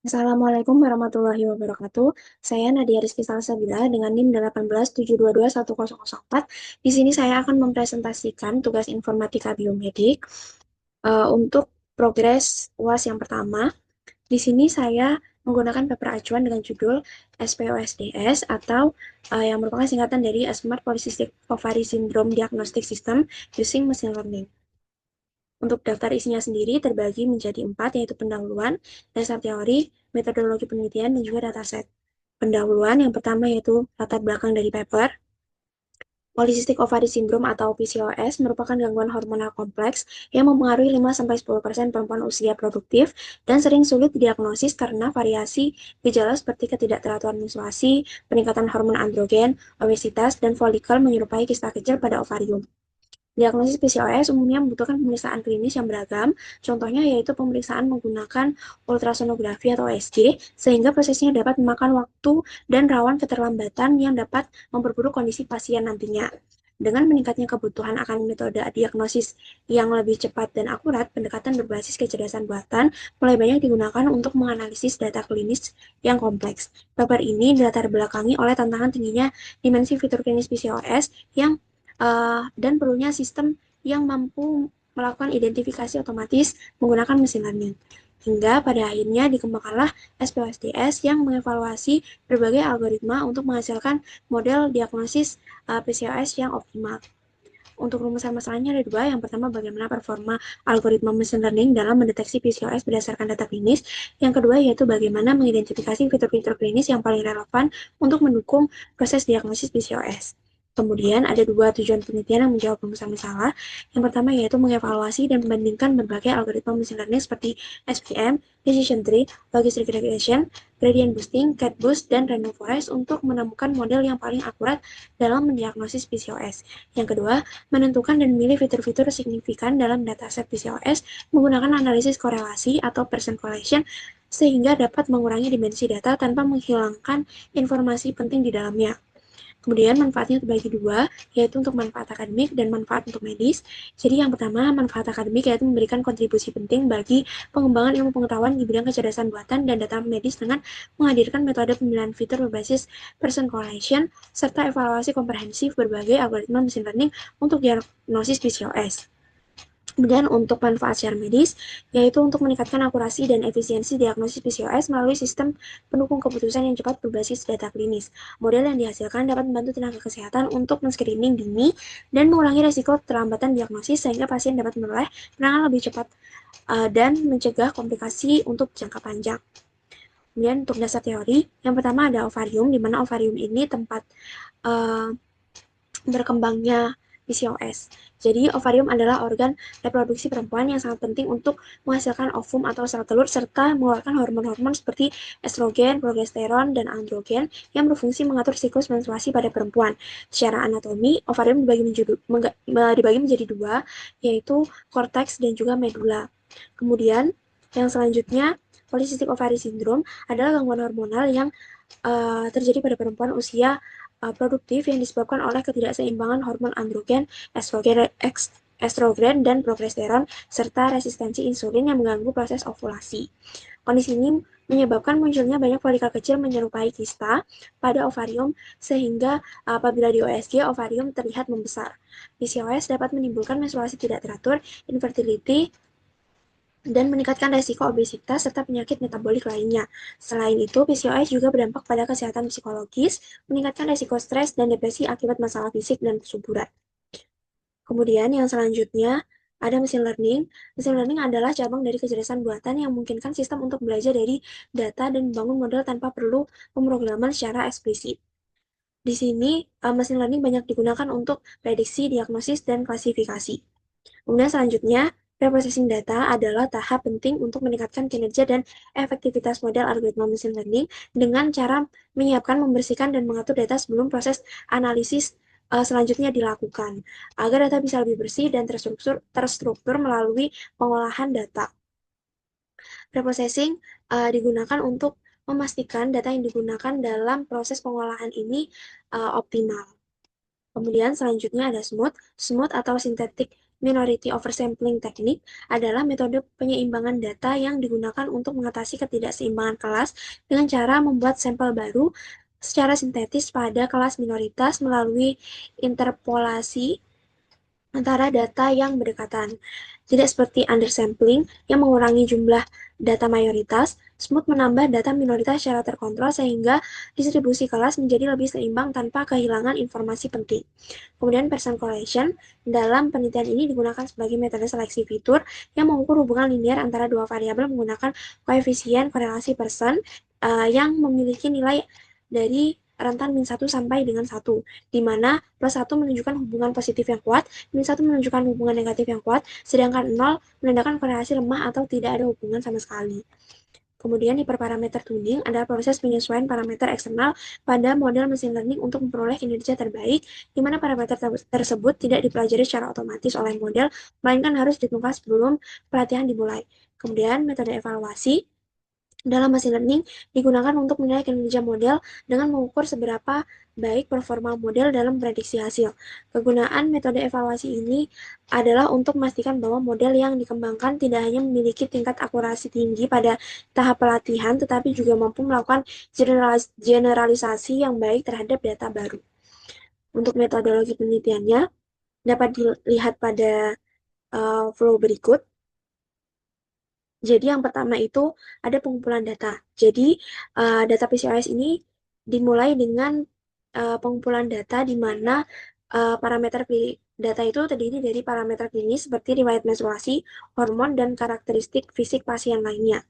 Assalamualaikum warahmatullahi wabarakatuh. Saya Nadia Rizky Salsabila dengan NIM 187221004. Di sini saya akan mempresentasikan tugas informatika biomedik untuk progres UAS yang pertama. Di sini saya menggunakan paper acuan dengan judul SPOSDS atau yang merupakan singkatan dari Smart Polycystic Ovary Syndrome Diagnostic System using Machine Learning. Untuk daftar isinya sendiri terbagi menjadi 4, yaitu pendahuluan, dasar teori, metodologi penelitian, dan juga dataset. Pendahuluan yang pertama yaitu latar belakang dari paper. Polycystic Ovary Syndrome atau PCOS merupakan gangguan hormonal kompleks yang mempengaruhi 5-10% perempuan usia produktif dan sering sulit didiagnosis karena variasi gejala seperti ketidakteraturan menstruasi, peningkatan hormon androgen, obesitas, dan folikel menyerupai kista kecil pada ovarium. Diagnosis PCOS umumnya membutuhkan pemeriksaan klinis yang beragam, contohnya yaitu pemeriksaan menggunakan ultrasonografi atau USG, sehingga prosesnya dapat memakan waktu dan rawan keterlambatan yang dapat memperburuk kondisi pasien nantinya. Dengan meningkatnya kebutuhan akan metode diagnosis yang lebih cepat dan akurat, pendekatan berbasis kecerdasan buatan mulai banyak digunakan untuk menganalisis data klinis yang kompleks. Paper ini dilatar belakangi oleh tantangan tingginya dimensi fitur klinis PCOS yang dan perlunya sistem yang mampu melakukan identifikasi otomatis menggunakan mesin learning. Hingga pada akhirnya dikembangkanlah SPOSDS yang mengevaluasi berbagai algoritma untuk menghasilkan model diagnosis PCOS yang optimal. Untuk rumusan masalahnya ada dua. Yang pertama, bagaimana performa algoritma machine learning dalam mendeteksi PCOS berdasarkan data klinis. Yang kedua, yaitu bagaimana mengidentifikasi fitur-fitur klinis yang paling relevan untuk mendukung proses diagnosis PCOS. Kemudian ada dua tujuan penelitian yang menjawab rumusan masalah. Yang pertama yaitu mengevaluasi dan membandingkan berbagai algoritma machine learning seperti SVM, Decision Tree, Logistic Regression, Gradient Boosting, Cat Boost, dan Random Forest untuk menemukan model yang paling akurat dalam mendiagnosis PCOS. Yang kedua, menentukan dan memilih fitur-fitur signifikan dalam dataset PCOS menggunakan analisis korelasi atau percent correlation sehingga dapat mengurangi dimensi data tanpa menghilangkan informasi penting di dalamnya. Kemudian manfaatnya terbagi dua, yaitu untuk manfaat akademik dan manfaat untuk medis. Jadi yang pertama, manfaat akademik yaitu memberikan kontribusi penting bagi pengembangan ilmu pengetahuan di bidang kecerdasan buatan dan data medis dengan menghadirkan metode pemilihan fitur berbasis person correlation serta evaluasi komprehensif berbagai algoritma machine learning untuk diagnosis PCOS. Kemudian untuk manfaat secara medis, yaitu untuk meningkatkan akurasi dan efisiensi diagnosis PCOS melalui sistem pendukung keputusan yang cepat berbasis data klinis. Model yang dihasilkan dapat membantu tenaga kesehatan untuk men-screening dini dan mengurangi risiko keterlambatan diagnosis sehingga pasien dapat memperoleh penanganan lebih cepat dan mencegah komplikasi untuk jangka panjang. Kemudian untuk dasar teori, yang pertama ada ovarium, di mana ovarium ini tempat uh, berkembangnya PCOS. Jadi, ovarium adalah organ reproduksi perempuan yang sangat penting untuk menghasilkan ovum atau sel telur serta mengeluarkan hormon-hormon seperti estrogen, progesteron, dan androgen yang berfungsi mengatur siklus menstruasi pada perempuan. Secara anatomi, ovarium dibagi menjadi dua, yaitu korteks dan juga medula. Kemudian, yang selanjutnya, polycystic ovary syndrome adalah gangguan hormonal yang terjadi pada perempuan usia produktif yang disebabkan oleh ketidakseimbangan hormon androgen, estrogen, dan progesteron, serta resistensi insulin yang mengganggu proses ovulasi. Kondisi ini menyebabkan munculnya banyak folikel kecil menyerupai kista pada ovarium sehingga apabila di USG ovarium terlihat membesar. PCOS dapat menimbulkan menstruasi tidak teratur, infertility, dan meningkatkan resiko obesitas serta penyakit metabolik lainnya. Selain itu, PCOS juga berdampak pada kesehatan psikologis, meningkatkan resiko stres dan depresi akibat masalah fisik dan kesuburan. Kemudian yang selanjutnya ada machine learning. Machine learning adalah cabang dari kecerdasan buatan yang memungkinkan sistem untuk belajar dari data dan membangun model tanpa perlu pemrograman secara eksplisit. Di sini, machine learning banyak digunakan untuk prediksi, diagnosis, dan klasifikasi. Kemudian selanjutnya, preprocessing data adalah tahap penting untuk meningkatkan kinerja dan efektivitas model algoritma machine learning dengan cara menyiapkan, membersihkan, dan mengatur data sebelum proses analisis selanjutnya dilakukan, agar data bisa lebih bersih dan terstruktur melalui pengolahan data. Preprocessing digunakan untuk memastikan data yang digunakan dalam proses pengolahan ini optimal. Kemudian selanjutnya ada smooth atau synthetic minority oversampling technique adalah metode penyeimbangan data yang digunakan untuk mengatasi ketidakseimbangan kelas dengan cara membuat sampel baru secara sintetis pada kelas minoritas melalui interpolasi antara data yang berdekatan. Tidak seperti undersampling yang mengurangi jumlah data mayoritas, Smooth menambah data minoritas secara terkontrol sehingga distribusi kelas menjadi lebih seimbang tanpa kehilangan informasi penting. Kemudian Pearson correlation dalam penelitian ini digunakan sebagai metode seleksi fitur yang mengukur hubungan linear antara dua variabel menggunakan koefisien korelasi Pearson yang memiliki nilai dari rentan min 1 sampai dengan 1, di mana plus 1 menunjukkan hubungan positif yang kuat, min 1 menunjukkan hubungan negatif yang kuat, sedangkan 0 menandakan korelasi lemah atau tidak ada hubungan sama sekali. Kemudian hiperparameter tuning adalah proses penyesuaian parameter eksternal pada model mesin learning untuk memperoleh kinerja terbaik, di mana parameter tersebut tidak dipelajari secara otomatis oleh model, melainkan harus ditemukan sebelum pelatihan dimulai. Kemudian metode evaluasi dalam machine learning digunakan untuk menilai kinerja model dengan mengukur seberapa baik performa model dalam prediksi hasil. Kegunaan metode evaluasi ini adalah untuk memastikan bahwa model yang dikembangkan tidak hanya memiliki tingkat akurasi tinggi pada tahap pelatihan, tetapi juga mampu melakukan generalisasi yang baik terhadap data baru. Untuk metodologi penelitiannya dapat dilihat pada flow berikut. Jadi yang pertama itu ada pengumpulan data. Jadi data PCOS ini dimulai dengan pengumpulan data di mana parameter data itu terdiri dari parameter klinis seperti riwayat menstruasi, hormon, dan karakteristik fisik pasien lainnya.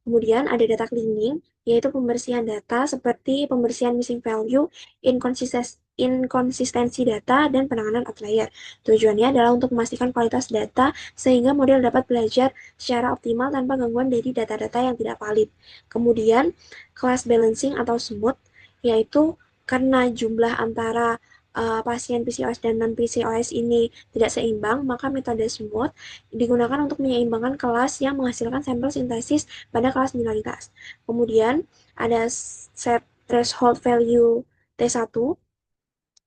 Kemudian ada data cleaning, yaitu pembersihan data seperti pembersihan missing value, inkonsistensi data, dan penanganan outlier. Tujuannya adalah untuk memastikan kualitas data sehingga model dapat belajar secara optimal tanpa gangguan dari data-data yang tidak valid. Kemudian, class balancing atau smooth, yaitu karena jumlah antara pasien PCOS dan non-PCOS ini tidak seimbang, maka metode smooth digunakan untuk menyeimbangkan kelas yang menghasilkan sampel sintesis pada kelas minoritas. Kemudian ada set threshold value T1.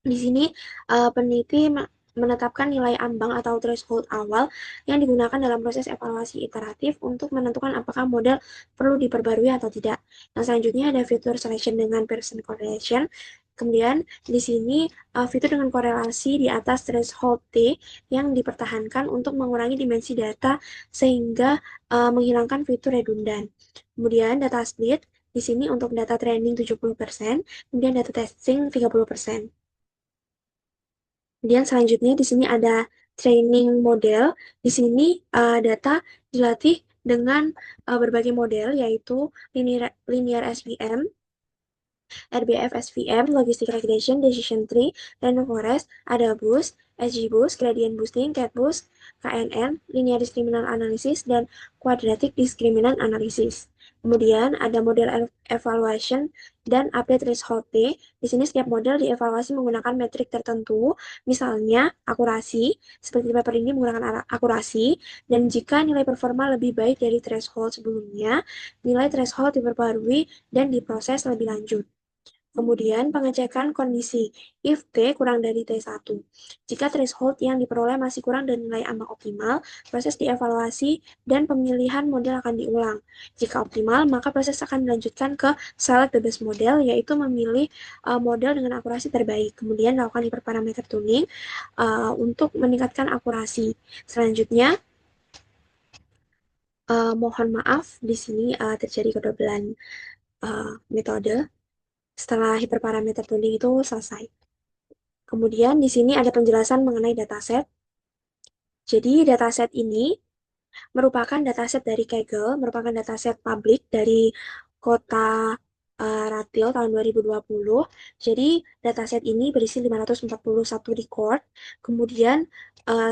Di sini peneliti menetapkan nilai ambang atau threshold awal yang digunakan dalam proses evaluasi iteratif untuk menentukan apakah model perlu diperbarui atau tidak. Nah, selanjutnya ada fitur selection dengan Pearson correlation. Kemudian di sini fitur dengan korelasi di atas threshold T yang dipertahankan untuk mengurangi dimensi data sehingga menghilangkan fitur redundan. Kemudian data split di sini untuk data training 70%, kemudian data testing 30%. Kemudian selanjutnya di sini ada training model. Di sini data dilatih dengan berbagai model yaitu linear SVM, RBF SVM, Logistic Regression, Decision Tree, Random Forest, AdaBoost, XGBoost, Gradient Boosting, CatBoost, KNN, Linear Discriminant Analysis, dan Quadratic Discriminant Analysis. Kemudian ada model evaluation dan update threshold T. Di sini setiap model dievaluasi menggunakan metrik tertentu, misalnya akurasi, seperti di paper ini menggunakan akurasi, dan jika nilai performa lebih baik dari threshold sebelumnya, nilai threshold diperbarui dan diproses lebih lanjut. Kemudian pengecekan kondisi if T kurang dari T1. Jika threshold yang diperoleh masih kurang dari nilai ambang optimal, proses dievaluasi dan pemilihan model akan diulang. Jika optimal, maka proses akan dilanjutkan ke select the best model, yaitu memilih model dengan akurasi terbaik. Kemudian lakukan hiperparameter tuning untuk meningkatkan akurasi. Selanjutnya, mohon maaf, di sini terjadi kedobelan metode. Setelah hiperparameter tuning itu selesai. Kemudian di sini ada penjelasan mengenai dataset. Jadi dataset ini merupakan dataset dari Kaggle, merupakan dataset publik dari Kota Ratil tahun 2020. Jadi dataset ini berisi 541 record. Kemudian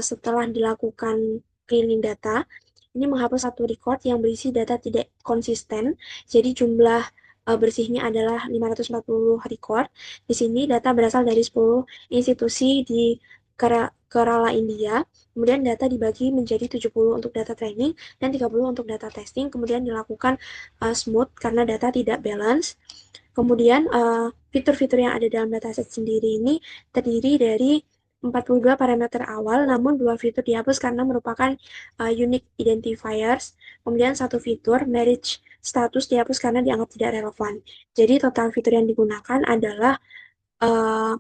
setelah dilakukan cleaning data, ini menghapus satu record yang berisi data tidak konsisten. Jadi jumlah bersihnya adalah 540 record. Di sini data berasal dari 10 institusi di Kerala, India. Kemudian data dibagi menjadi 70 untuk data training dan 30 untuk data testing. Kemudian dilakukan smooth karena data tidak balance. Kemudian fitur-fitur yang ada dalam dataset sendiri ini terdiri dari 42 parameter awal, namun dua fitur dihapus karena merupakan unique identifiers. Kemudian satu fitur, marriage status, dihapus karena dianggap tidak relevan. Jadi total fitur yang digunakan adalah uh,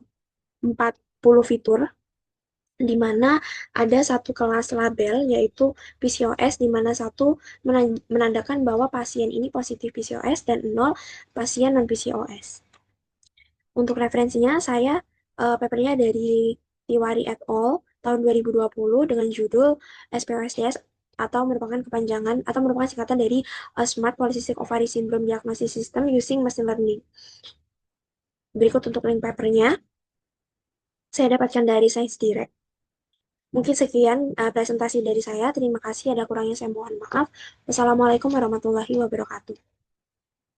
40 fitur, di mana ada satu kelas label, yaitu PCOS, di mana satu menandakan bahwa pasien ini positif PCOS dan nol pasien non-PCOS. Untuk referensinya, saya papernya dari Tiwari et al. Tahun 2020 dengan judul SPOSDS, atau merupakan kepanjangan atau merupakan singkatan dari Smart Polycystic Ovary Syndrome Diagnosis System Using Machine Learning. Berikut untuk link papernya, saya dapatkan dari Science Direct. Mungkin sekian presentasi dari saya. Terima kasih, ada kurangnya saya mohon maaf. Wassalamualaikum warahmatullahi wabarakatuh.